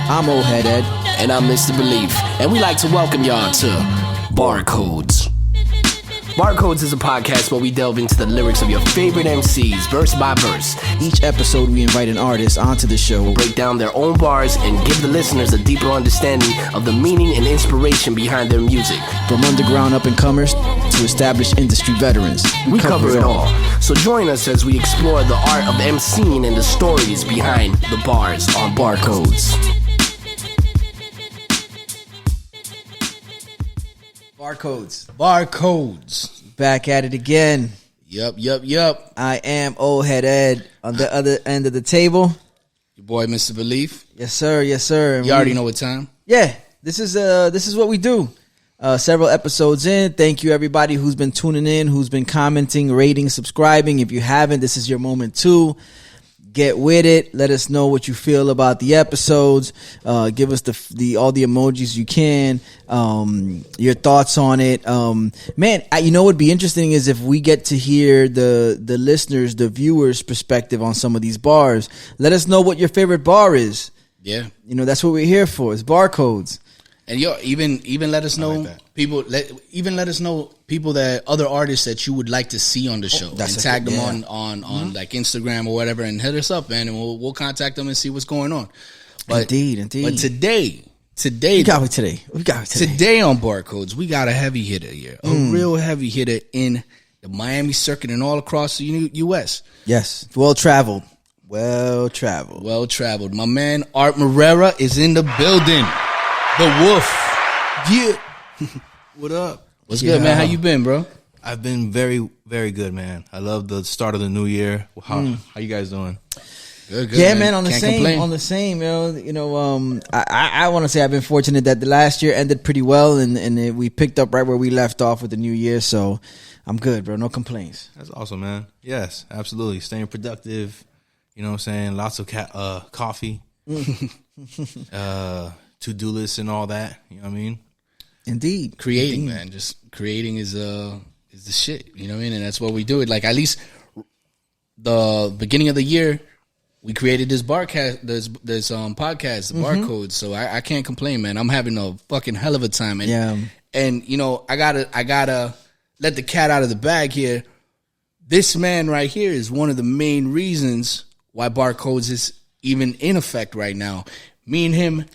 I'm Old Head Ed. And I'm Mr. Belief. And we like to welcome y'all to Barcodes. Barcodes is a podcast where we delve into the lyrics of your favorite MCs, verse by verse. Each episode, we invite an artist onto the show, break down their own bars, and give the listeners a deeper understanding of the meaning and inspiration behind their music. From underground up-and-comers to established industry veterans. We cover it all. So join us as we explore the art of emceeing and the stories behind the bars on Barcodes. Barcodes. Back at it again. Yup. I am Old Head Ed on the other end of the table. Your boy, Mr. Belief. Yes, sir. And you already know what time. Yeah, this is what we do. Several episodes in. Thank you, everybody who's been tuning in, who's been commenting, rating, subscribing. If you haven't, this is your moment too. Get with it. Let us know what you feel about the episodes. Give us the all the emojis you can. Your thoughts on it. Man, you know what would be interesting is if we get to hear the listeners, the viewers' perspective on some of these bars. Let us know what your favorite bar is. Yeah, that's what we're here for. It's Barcodes. And even let us know people. Let us know people that other artists that you would like to see on the show, and tag them on like Instagram or whatever, and hit us up, man, and we'll contact them and see what's going on. But indeed. But today, we got it today. Today on Barcodes, we got a heavy hitter here, a real heavy hitter in the Miami circuit and all across the U.S. Yes, well traveled. My man Art Morera is in the building. The Wolf. Yeah. What up? What's good, man? How you been, bro? I've been very, very good, man. I love the start of the new year. How you guys doing? Good, yeah, man. On the same. I want to say I've been fortunate that the last year ended pretty well, and we picked up right where we left off with the new year. So I'm good, bro. No complaints. That's awesome, man. Yes, absolutely. Staying productive. You know what I'm saying? Lots of coffee. To-do lists and all that. You know what I mean? Indeed. Creating, man. Just creating is the shit. You know what I mean? And that's what we do. Like, at least the beginning of the year, we created this podcast, this podcast, the Barcodes. So I can't complain, man. I'm having a fucking hell of a time. And, and I gotta let the cat out of the bag here. This man right here is one of the main reasons why Barcodes is even in effect right now. Me and him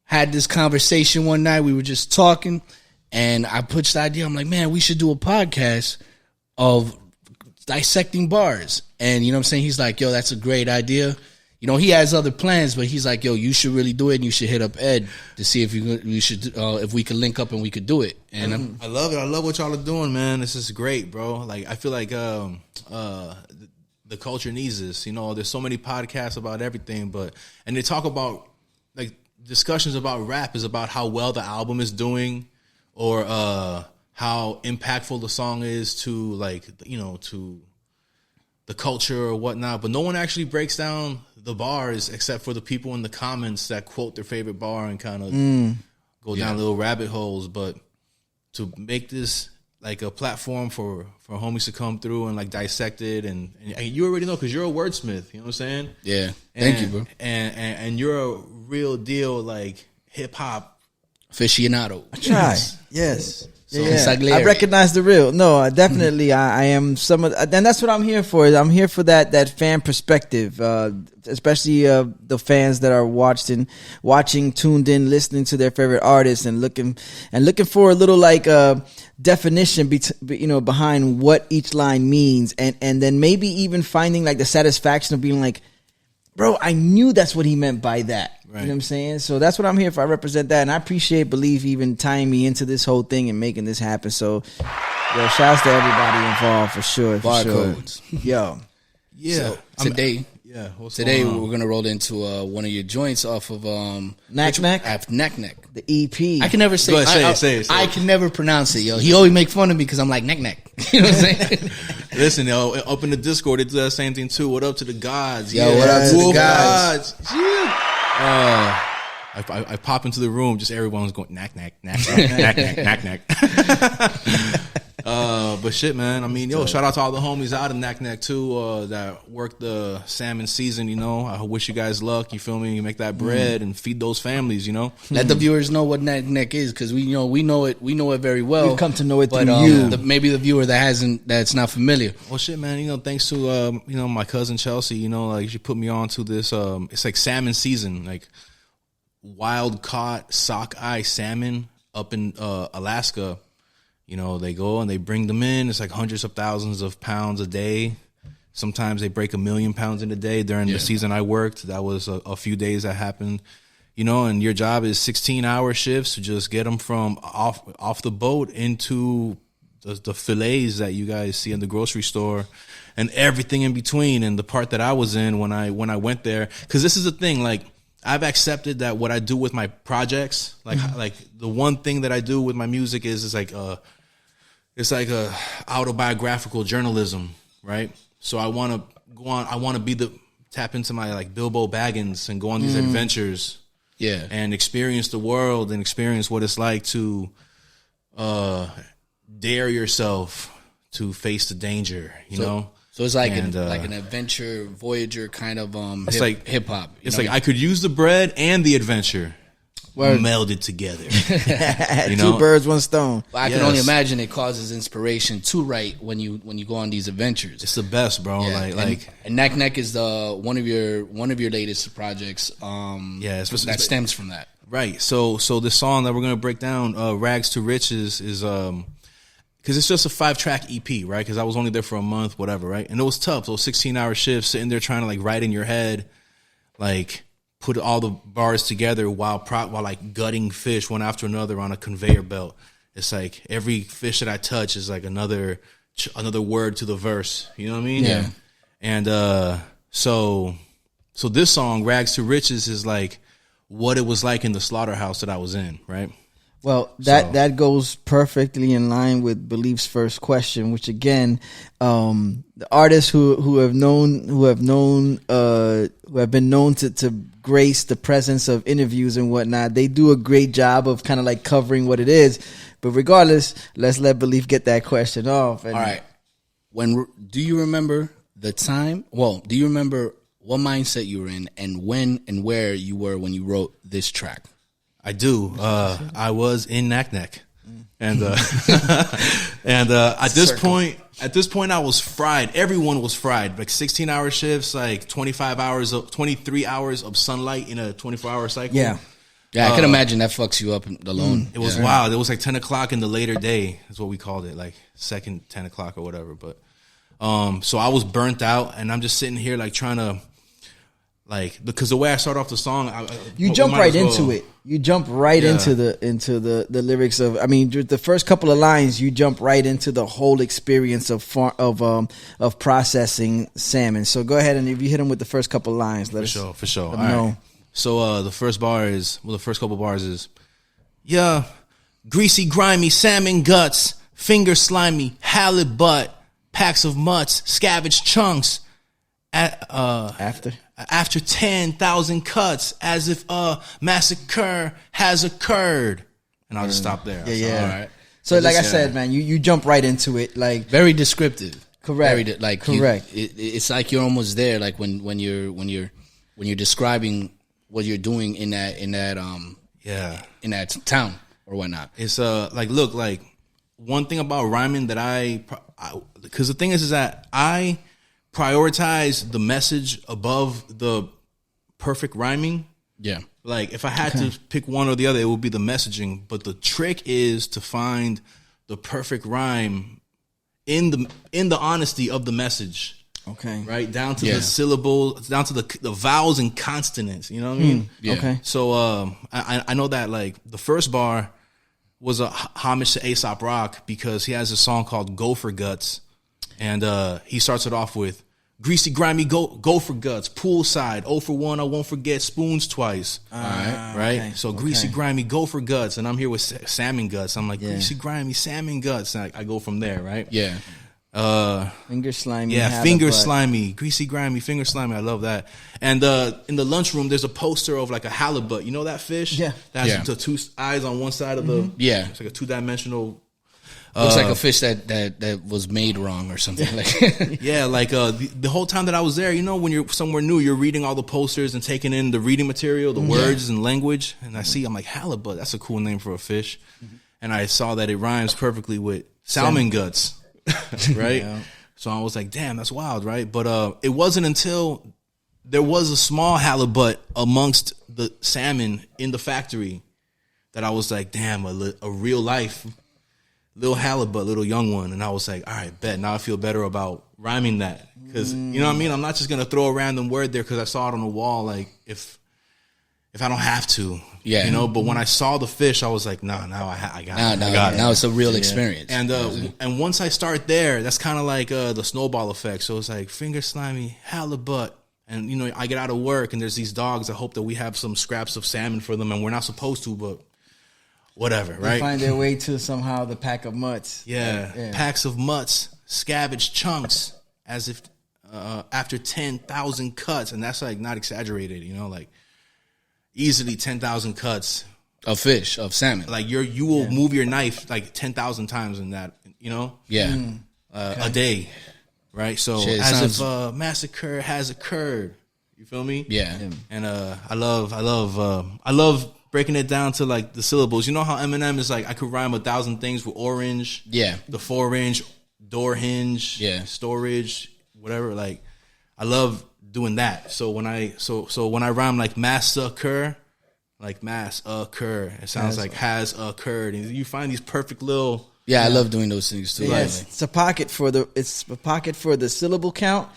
had this conversation one night. We were just talking, and I pitched the idea. I'm like, man, we should do a podcast of dissecting bars. And you know what I'm saying? He's like, yo, that's a great idea. He has other plans, but he's like, yo, you should really do it, and you should hit up Ed to see if if we could link up and we could do it. And I love it. I love what y'all are doing, man. This is great, bro. Like, I feel like the culture needs this. There's so many podcasts about everything, and they talk about, like, discussions about rap is about how well the album is doing, or how impactful the song is to, like, to the culture or whatnot. But no one actually breaks down the bars except for the people in the comments that quote their favorite bar and kind of go down little rabbit holes. But to make this like a platform for homies to come through and like dissect it, and you already know because you're a wordsmith, you know what I'm saying? Yeah. Thank you, bro. And you're a real deal like hip hop aficionado. I try. Yes. So I recognize the real. No, definitely. I am and that's what I'm here for. I'm here for that fan perspective, especially the fans that are watching, tuned in, listening to their favorite artists, and looking for a little like definition, behind what each line means, and then maybe even finding like the satisfaction of being like, bro, I knew that's what he meant by that. Right. You know what I'm saying? So that's what I'm here for. I represent that, and I appreciate Belief even tying me into this whole thing and making this happen. So, shouts to everybody involved for sure. Barcodes. Yo. Yeah. So today we're gonna roll into one of your joints off of Naknek. Naknek. The EP. I can never say. Say it. I can never pronounce it, yo. He always make fun of me because I'm like Naknek. You know what I'm saying? Listen, yo, up in the Discord, they do that same thing too. What up to the gods? Yo, what up to the gods? Yeah. I pop into the room, just everyone's going Naknek. But shit, man. I mean, shout out to all the homies out in Naknek too that work the salmon season. You know, I wish you guys luck. You feel me? You make that bread and feed those families. You know, let the viewers know what Naknek is, because we know it very well. We've come to know it through you. Maybe the viewer that's not familiar. Well, shit, man. You know, thanks to my cousin Chelsea. You know, like she put me on to this. It's like salmon season, like wild caught sockeye salmon up in Alaska. You know, they go and they bring them in. It's like hundreds of thousands of pounds a day. Sometimes they break 1 million pounds in a day. During the season I worked, that was a few days that happened. You know, and your job is 16-hour shifts to just get them from off the boat into the fillets that you guys see in the grocery store and everything in between. And the part that I was in when I went there, because this is the thing, like, I've accepted that what I do with my projects, like the one thing that I do with my music is like a autobiographical journalism, right? So I want to go on. I want to tap into my like Bilbo Baggins and go on these adventures, and experience the world and experience what it's like to dare yourself to face the danger. You know. So it's like an adventure, Voyager kind of it's like hip hop. It's like I could use the bread and the adventure melded together. You know? 2 birds, 1 stone. Well, I can only imagine it causes inspiration to write when you go on these adventures. It's the best, bro. Yeah. And Naknek is one of your latest projects. That stems from that. Right. So the song that we're gonna break down, "Rags to Riches," is because it's just a 5-track EP, right? Because I was only there for a month, whatever, right? And it was tough. Those 16-hour shifts, sitting there trying to like write in your head, like put all the bars together while like gutting fish one after another on a conveyor belt. It's like every fish that I touch is like another word to the verse. You know what I mean? Yeah. And so this song, "Rags to Riches," is like what it was like in the slaughterhouse that I was in, right? Well, that goes perfectly in line with Belief's first question, which again, the artists who have been known to grace the presence of interviews and whatnot, they do a great job of kind of like covering what it is. But regardless, let's let Belief get that question off. All right. Do you remember the time? Well, do you remember what mindset you were in and when and where you were when you wrote this track? I do. I was in Naknek, and at this point, I was fried. Everyone was fried. Like 16-hour shifts, like 23 hours of sunlight in a 24-hour cycle. Yeah, I can imagine that fucks you up alone. It was wild. It was like 10 o'clock in the later day. Is what we called it, like second 10 o'clock or whatever. But so I was burnt out, and I'm just sitting here like trying to. Like, because the way I start off the song, you jump right into it. You jump right into the lyrics of. I mean, the first couple of lines, you jump right into the whole experience of processing salmon. So go ahead, and if you hit them with the first couple of lines, for sure. All right. So the first couple bars is, yeah, greasy, grimy salmon guts, finger slimy, halibut, packs of mutts, scavenged chunks. After 10,000 cuts, as if a massacre has occurred. And I'll just stop there. Yeah. All right. So like I said, man, you jump right into it. Like very descriptive. Correct. Correct. It's like you're almost there. Like when you're describing what you're doing in that town or whatnot. It's look, like one thing about rhyming that because the thing is that I prioritize the message above the perfect rhyming. Yeah. Like if I had to pick one or the other, it would be the messaging. But the trick is to find the perfect rhyme in the honesty of the message. Okay. Right? Down to the syllables, down to the vowels and consonants. You know what I mean? Yeah. Okay. So I know that like the first bar was a homage to A$AP Rock because he has a song called Gopher Guts. And he starts it off with greasy, grimy, gopher guts, poolside, 0 for 1, I won't forget spoons twice. All right. Right? Okay. So greasy, grimy, gopher guts. And I'm here with salmon guts. I'm like, greasy, grimy, salmon guts. And I go from there, right? Yeah. Finger slimy. Yeah, finger slimy. Greasy, grimy, finger slimy. I love that. And in the lunchroom, there's a poster of like a halibut. You know that fish? Yeah. That has the 2 eyes on one side of the... Yeah. It's like a 2-dimensional... Looks like a fish that was made wrong or something. Like Yeah, like the whole time that I was there, you know, when you're somewhere new, you're reading all the posters and taking in the reading material, the words and language. And I'm like, halibut, that's a cool name for a fish. And I saw that it rhymes perfectly with salmon guts, right? Yeah. So I was like, damn, that's wild, right? But it wasn't until there was a small halibut amongst the salmon in the factory that I was like, damn, a real life little halibut, little young one. And I was like, all right, bet. Now I feel better about rhyming that. Because, you know what I mean? I'm not just going to throw a random word there because I saw it on the wall. Like, if I don't have to. Yeah. You know, but when I saw the fish, I was like, now I got it. Now it's a real experience. And once I start there, that's kind of like the snowball effect. So it's like, finger slimy, halibut. And, you know, I get out of work and there's these dogs. I hope that we have some scraps of salmon for them. And we're not supposed to, but whatever, right? They find their way to somehow the pack of mutts. Yeah. Packs of mutts, scabbage chunks, as if after 10,000 cuts. And that's like not exaggerated, you know, like easily 10,000 cuts. Of fish, of salmon. Like you will move your knife like 10,000 times in that, you know? Yeah. A day, right? So if a massacre has occurred, you feel me? Yeah. And I love breaking it down to like the syllables. You know how Eminem is like, I could rhyme 1,000 things with orange. Yeah. The 4-inch, door hinge. Yeah. Storage, whatever. Like, I love doing that. So when I rhyme like massacre, like mass occur, it sounds like has occurred. And you find these perfect little. Yeah, I love doing those things too. Yeah, it's a pocket for the syllable count,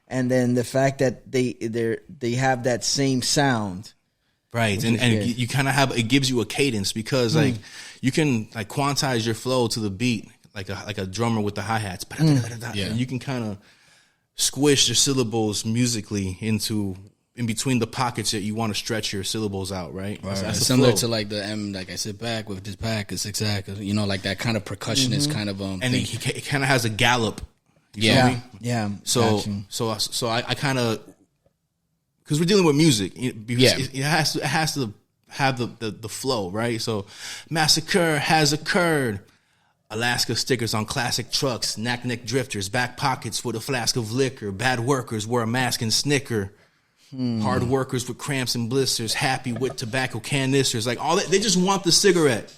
and then the fact that they have that same sound. Right, and you kind of have, it gives you a cadence because like you can like quantize your flow to the beat like a drummer with the hi-hats. Yeah. And you can kind of squish your syllables musically in between the pockets that you want to stretch your syllables out, right? So that's similar to like the like I sit back with this pack, a 6-ack, you know, like that kind of percussionist kind of and it kind of has a gallop. Yeah. So I kind of, because we're dealing with music, it has to have the flow, right? So massacre has occurred. Alaska stickers on classic trucks, Naknek drifters, back pockets with a flask of liquor, bad workers wear a mask and snicker. Hard workers with cramps and blisters, happy with tobacco canisters, like all that. They just want the cigarette.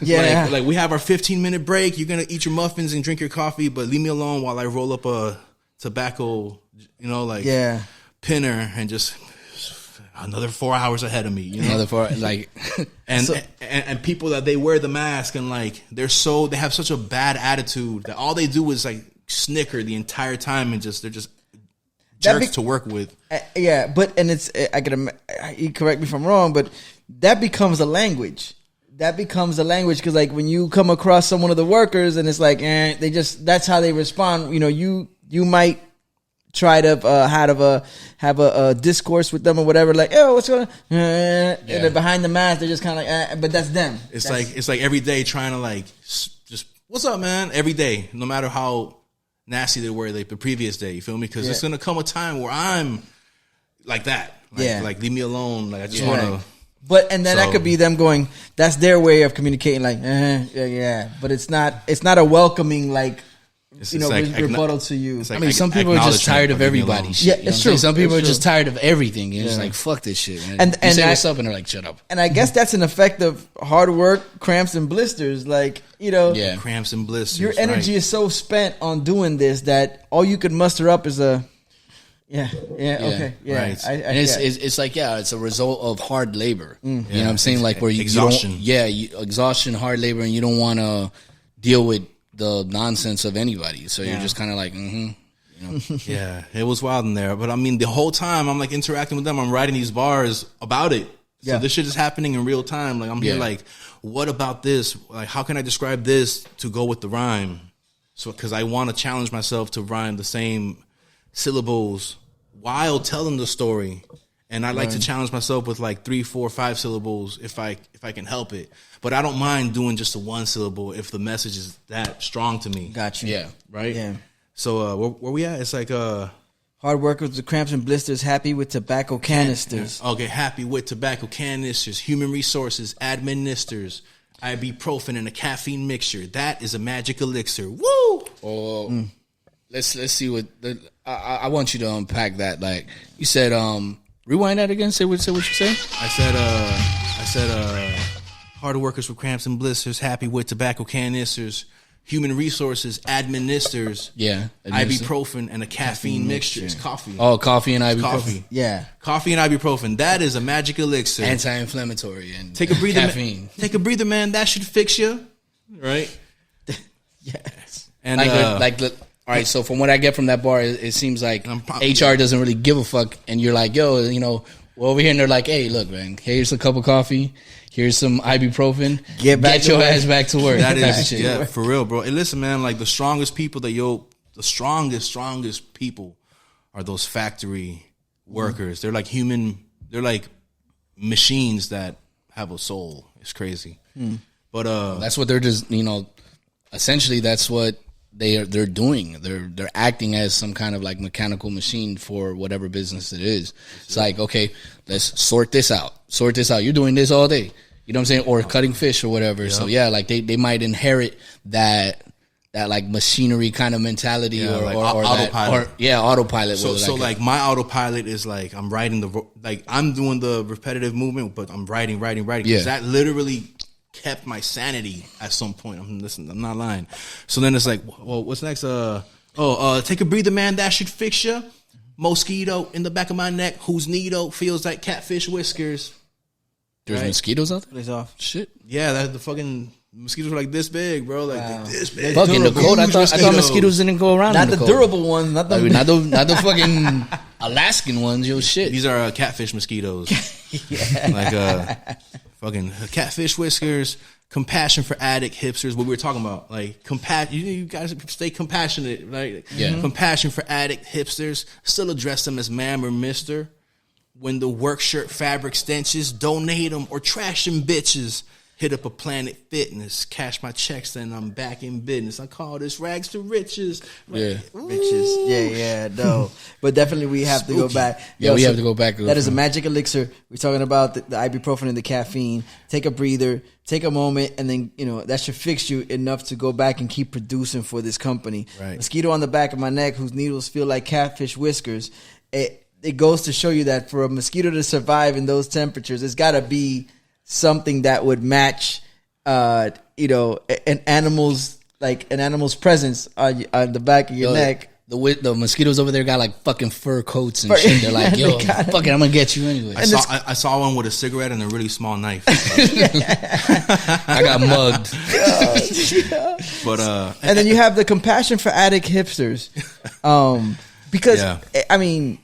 Yeah, like we have our 15-minute break. You're gonna eat your muffins and drink your coffee, but leave me alone while I roll up a tobacco, you know, like pinner, and just another 4 hours ahead of me. You know? Another 4, like, and people that they wear the mask and like they have such a bad attitude that all they do is like snicker the entire time and they're just jerks to work with. Yeah, but you correct me if I'm wrong, but that becomes a language. Because like when you come across some one of the workers and it's like, that's how they respond. You know, you might try to have a discourse with them or whatever, like, oh, what's going on? And then behind the mask, they're just kind of like, but that's them. It's like every day trying to like just what's up, man? Every day, no matter how nasty they were like the previous day, you feel me? Because it's gonna come a time where I'm like that, like leave me alone, like I just want to. But that could be them going. That's their way of communicating, like But it's not a welcoming like. Rebuttal to you. Like, I mean, some people are just tired of everybody shit. Yeah, it's true. Some people are just tired of everything. And it's like, fuck this shit, man. And you say what's up, and they're like, shut up. And I guess that's an effect of hard work, cramps, and blisters. Like, you know, cramps and blisters. Your energy is so spent on doing this that all you can muster up is a, okay, right. And it's like, it's a result of hard labor. You know what I'm saying? Like where exhaustion. Exhaustion, hard labor, and you don't want to deal with the nonsense of anybody, so you're just kind of like, you know. Yeah, it was wild in there. But I mean, the whole time I'm like interacting with them, I'm writing these bars about it. So this shit is happening in real time. Like I'm here, like, what about this? Like, how can I describe this to go with the rhyme? So, because I want to challenge myself to rhyme the same syllables while telling the story. And I like to challenge myself with like 3, 4, 5 syllables if I can help it. But I don't mind doing just a 1 syllable if the message is that strong to me. Gotcha. Yeah. Right? Yeah. So where we at? It's like hard workers with cramps and blisters, happy with tobacco canisters. Okay, happy with tobacco canisters, human resources, administers. ibuprofen, and a caffeine mixture. That is a magic elixir. Woo! Or let's see what I want you to unpack that. Like you said, rewind that again. Say what you say. I said, hard workers with cramps and blisters, happy with tobacco canisters, human resources administers, ibuprofen and a caffeine mixture. It's coffee. Oh, coffee and ibuprofen. Coffee. Yeah. Coffee and ibuprofen. That is a magic elixir. Anti-inflammatory and take a breather, caffeine. Take a breather, man. That should fix you. Right? Yes. And all right, so from what I get from that bar, it seems like HR doesn't really give a fuck, and you're like, yo, we're over here, and they're like, hey, look, man, here's a cup of coffee, here's some ibuprofen, get your ass back to work. That is, for real, bro. And listen, man, like the strongest people the strongest people are those factory workers. They're like they're like machines that have a soul. It's crazy. But that's what they're just, essentially that's what they're doing. They're acting as some kind of like mechanical machine for whatever business it is. It's like, okay, let's sort this out. You're doing this all day. You know what I'm saying? Or cutting fish or whatever. Yep. So yeah, like they might inherit that like machinery kind of mentality or autopilot. Autopilot. So like my autopilot is like I'm I'm doing the repetitive movement, but I'm writing. Because that literally kept my sanity at some point. I'm not lying. So then it's like, well, what's next? Take a breather, man. That should fix you. Mosquito in the back of my neck. Whose needle feels like catfish whiskers. There's mosquitoes out there? It's off. Shit. Yeah, the fucking mosquitoes were like this big, bro. Like this big. Fucking the cold. I thought mosquitoes didn't go around. Not the durable ones. Not the fucking Alaskan ones. Yo, shit. These are catfish mosquitoes. Like fucking catfish whiskers. Compassion for addict hipsters. What we were talking about, like you guys stay compassionate, right? Yeah. Compassion for addict hipsters. Still address them as ma'am or mister. When the work shirt fabric stenches, donate them or trash them bitches. Hit up a Planet Fitness, cash my checks, then I'm back in business. I call this rags to riches. Yeah. Riches. Yeah, no. But definitely we have to go back. Yeah, we have to go back. That is a magic elixir. We're talking about the ibuprofen and the caffeine. Take a breather, take a moment, and then, that should fix you enough to go back and keep producing for this company. Right. Mosquito on the back of my neck whose needles feel like catfish whiskers. It goes to show you that for a mosquito to survive in those temperatures, it's got to be something that would match, an animal's presence on the back of your neck. The mosquitoes over there got like fucking fur coats and shit. They're like, yo, fuck it, I'm gonna get you anyway. I saw one with a cigarette and a really small knife. I got mugged. But and then you have the compassion for addict hipsters, because I mean,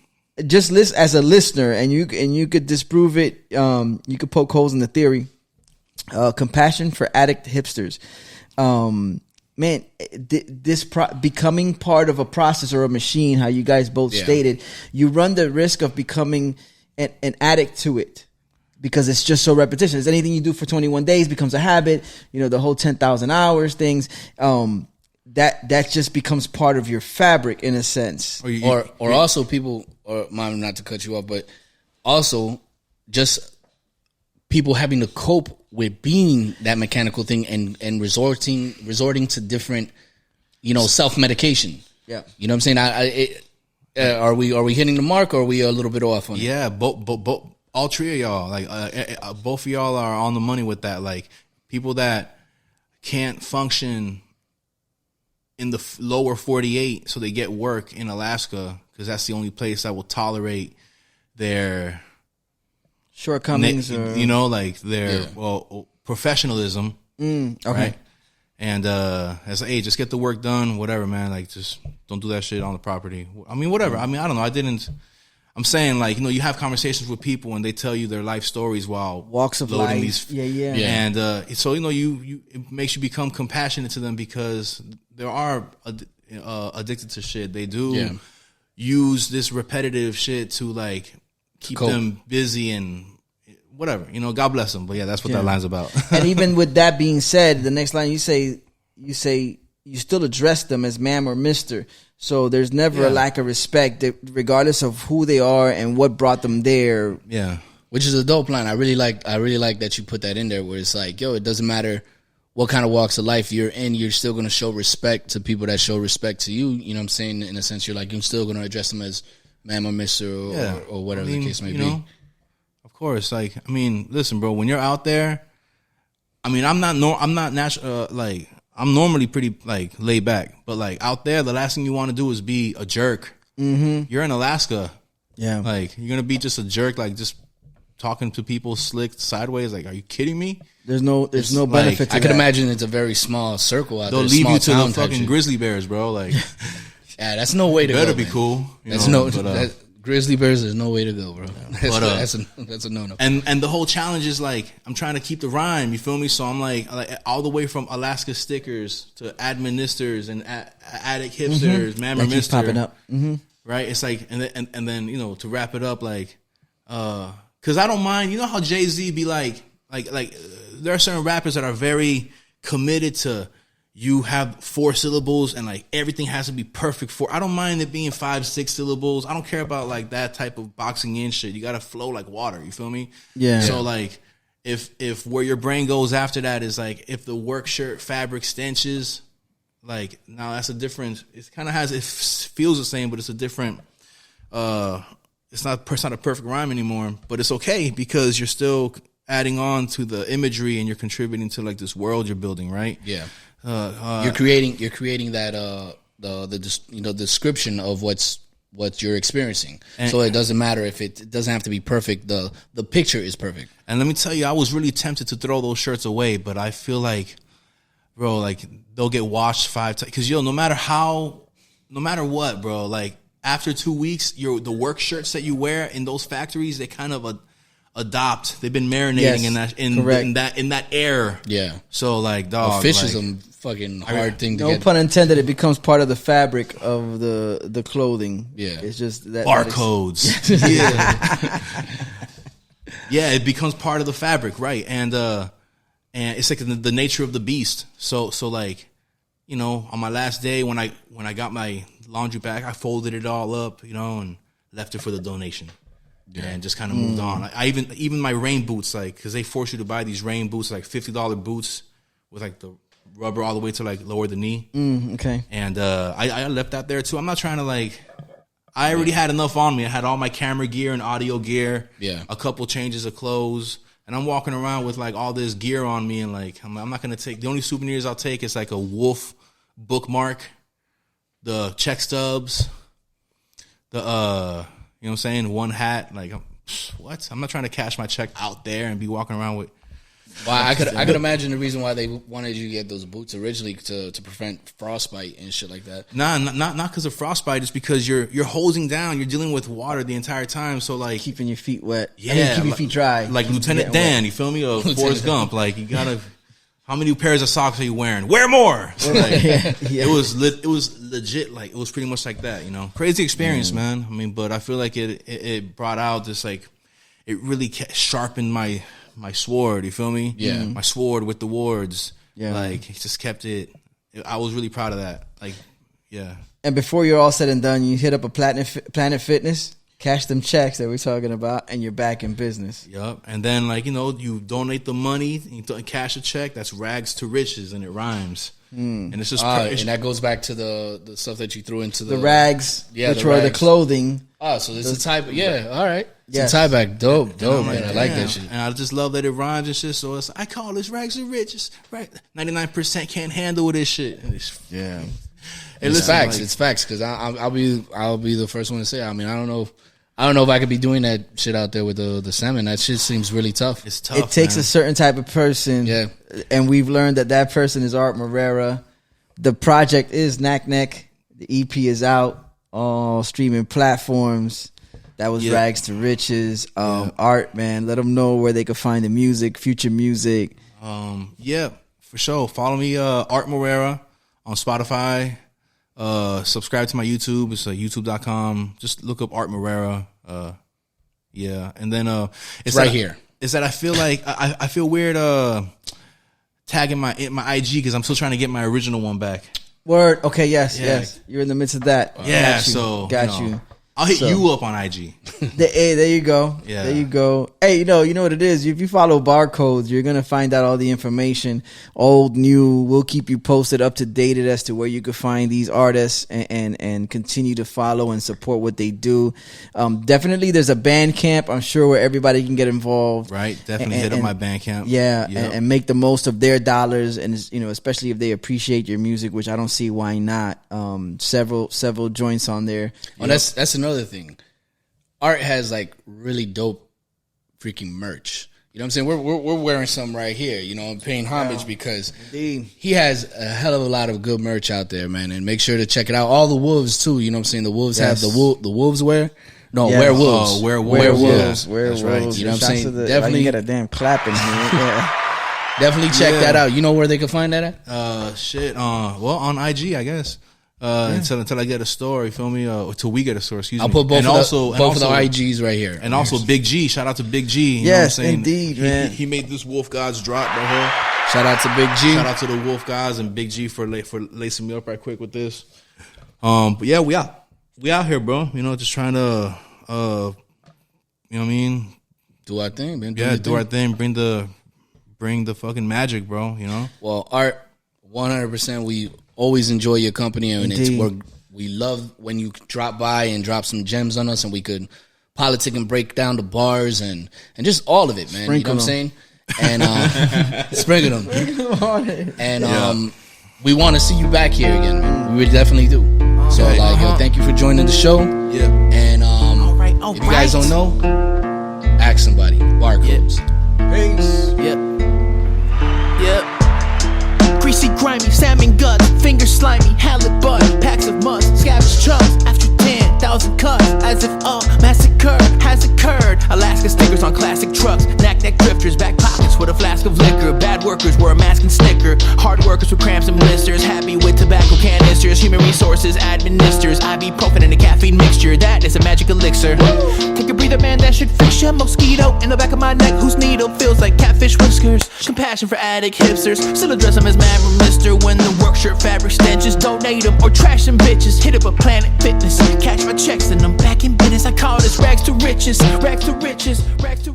just list as a listener, and you could disprove it. You could poke holes in the theory. Compassion for addict hipsters. Man, becoming part of a process or a machine, how you guys both stated, you run the risk of becoming an addict to it because it's just so repetitious. Anything you do for 21 days becomes a habit. The whole 10,000 hours things. That just becomes part of your fabric in a sense. Or also people, or not to cut you off, but also just people having to cope with being that mechanical thing and resorting to different, self-medication. Yeah. You know what I'm saying? Are we hitting the mark, or are we a little bit off on it? Yeah, both all three of y'all, like both of y'all are on the money with that. Like people that can't function in the lower 48, so they get work in Alaska because that's the only place that will tolerate their shortcomings, their professionalism. Okay. Right? And as just get the work done, whatever, man. Like, just don't do that shit on the property. I mean, whatever. I mean, I don't know. I'm saying, like, you have conversations with people and they tell you their life stories while walks of life. Yeah. And so it makes you become compassionate to them because they are addicted to shit. They do use this repetitive shit to like keep them busy and whatever. God bless them. But yeah, that's what that line's about. And even with that being said, the next line you say you still address them as ma'am or mister. So there's never a lack of respect, regardless of who they are and what brought them there. Yeah. Which is a dope line. I really like that you put that in there where it's like, yo, it doesn't matter what kind of walks of life you're in, you're still going to show respect to people that show respect to you. You know what I'm saying? In a sense, you're still going to address them as ma'am or mister or whatever the case may be. Know, of course. Like, I mean, listen, bro, when you're out there, I mean, I'm normally pretty like laid back, but like out there, the last thing you want to do is be a jerk. Mm-hmm. You're in Alaska. Yeah. Like, you're going to be just a jerk, like just talking to people slick sideways. Like, are you kidding me? There's no benefit like, to I that. could imagine it's a very small circle out there. They'll leave you to the fucking grizzly bears, bro. Like, yeah, that's no way to go. Better be man. cool. That's know, grizzly bears is no way to go, bro. That's a no-no. And the whole challenge is like, I'm trying to keep the rhyme. You feel me? So I'm like all the way from Alaska stickers to administers and addict hipsters, man, or mister popping up. Mm-hmm. Right? It's like, and then to wrap it up, like, because I don't mind. You know how Jay-Z be like there are certain rappers that are very committed to. You have 4 syllables and like everything has to be perfect I don't mind it being 5, 6 syllables. I don't care about like that type of boxing in shit. You gotta flow like water. You feel me? Yeah. So like if where your brain goes after that is like if the work shirt fabric stenches, like now that's a different. It kind of feels the same, but it's a different. It's not a perfect rhyme anymore, but it's okay because you're still adding on to the imagery and you're contributing to like this world you're building, right? Yeah. You're creating that the description of what you're experiencing. So it doesn't matter if it doesn't have to be perfect. The picture is perfect. And let me tell you, I was really tempted to throw those shirts away, but I feel like, bro, like they'll get washed 5 times. Because no matter what, bro, like after 2 weeks, the work shirts that you wear in those factories, they kind of adopt. They've been marinating in that air. Yeah. So like, dog, fish is a fucking hard thing to get. No pun intended. It becomes part of the fabric of the clothing. Yeah. It's just that Barcodes. Yeah. Yeah, it becomes part of the fabric, right? And it's like the nature of the beast. So like, on my last day when I got my laundry back, I folded it all up, and left it for the donation. Yeah. And just kind of moved on. I even my rain boots, like, because they force you to buy these rain boots, like $50 boots with like the rubber all the way to like lower the knee. Okay. And I left that there too. I'm not trying to like. I already had enough on me. I had all my camera gear and audio gear. Yeah. A couple changes of clothes, and I'm walking around with like all this gear on me, and like I'm not gonna take. The only souvenirs I'll take is like a wolf bookmark, the check stubs, the you know what I'm saying, one hat. Like, what? I'm not trying to cash my check out there and be walking around with. Well, I could imagine the reason why they wanted you to get those boots originally to prevent frostbite and shit like that. Nah, not because of frostbite. It's because you're hosing down. You're dealing with water the entire time. So like keeping your feet wet. Yeah, keeping your feet dry. Like Lieutenant Dan, you feel me? Or Forrest Gump. Like you gotta. How many pairs of socks are you wearing? Wear more. Like, It was legit. Like it was pretty much like that. Crazy experience, man. I mean, but I feel like it brought out this like it really sharpened my sword, you feel me? Yeah. My sword with the wards. Yeah. Like, it just kept it. I was really proud of that. Like, yeah. And before you're all said and done, you hit up a Planet Fitness, cash them checks that we're talking about, and you're back in business. Yup. And then, like, you donate the money, you cash a check, that's rags to riches, and it rhymes. And it's just and that goes back to the stuff that you threw into the rags, which were the clothing. Oh, so this is a type. Yeah, all right. It's a tie back. Dope, man. I like that shit. And I just love that it rhymes and shit. So I call this rags to riches. Right, 99% can't handle this shit. Yeah, it's facts. It's facts. Because I'll be the first one to say. I mean, I don't know if I could be doing that shit out there with the salmon. That shit seems really tough. It's tough. It takes a certain type of person. Yeah. And we've learned that person is Art Morera. The project is Naknek. The EP is out. All streaming platforms. That was Rags to Riches. Art, man. Let them know where they can find the music, future music. Yeah, for sure. Follow me, Art Morera, on Spotify. Subscribe to my YouTube. It's youtube.com. Just look up Art Morera. Yeah. And then it's right here. Is that I feel like I feel weird tagging my IG because I'm still trying to get my original one back. Word. Okay. Yes. You're in the midst of that. Yeah. Got you. I'll hit you up on IG. Hey, there you go. Yeah. There you go. Hey, you know what it is? If you follow Barcodes, you're going to find out all the information, old, new. We'll keep you posted, up to date as to where you can find these artists and continue to follow and support what they do. Definitely there's a Bandcamp, I'm sure, where everybody can get involved. Right. Definitely hit up my Bandcamp. Yeah. Yep. And make the most of their dollars. And, especially if they appreciate your music, which I don't see why not. Several joints on there. Oh, that's another thing. Art has like really dope freaking merch. You know what I'm saying? We're wearing some right here. I'm paying homage because he has a hell of a lot of good merch out there, man. And make sure to check it out. All the wolves too. You know what I'm saying? The wolves have the wolves wear. No, werewolves. Werewolves. Yeah, that's right. You know what I'm saying? Definitely get a damn clap in here. Yeah. Definitely check that out. You know where they can find that at? Well, on IG, I guess. Until I get a store, you feel me? Till we get a store, excuse me. I'll put both of the IGs right here. And also Big G. Shout out to Big G. Yes, indeed, man. He made this Wolf Gods drop right here. Shout out to Big G. Shout out to the Wolf Gods and Big G for lacing me up right quick with this. But yeah, we out here, bro. Just trying to, you know what I mean? Do our thing, man. Do our thing. Bring the fucking magic, bro. Well, Art, 100%. We always enjoy your company, and we love when you drop by and drop some gems on us, and we could politic and break down the bars and just all of it, man. Sprinkle you know what I'm saying? And sprinkle them. And we want to see you back here again, man. We definitely do. So thank you for joining the show. Yeah. And if you guys don't know, ask somebody. Barcodes. Peace. Yep. Greasy, grimy, salmon guts, fingers slimy, halibut, packs of must, scavenge chunks, after 10,000 cuts, as if a massacre has occurred. Alaska stickers on classic trucks, Naknek drifters, back pockets with a flask of liquor. Bad workers wear a mask and snicker, hard workers with cramps and blisters, happy with tobacco canisters, human resources administers, ibuprofen in a caffeine mixture, that is a magic elixir. Take a breather, man, that should fix ya. Mosquito in the back of my neck, whose needle feels like catfish whiskers. Compassion for addict hipsters, still address them as mad mister. When the work shirt fabric stenches, donate them or trash them bitches. Hit up a Planet Fitness, catch my checks and I'm back in business. I call this rags to riches, rags to riches, rags to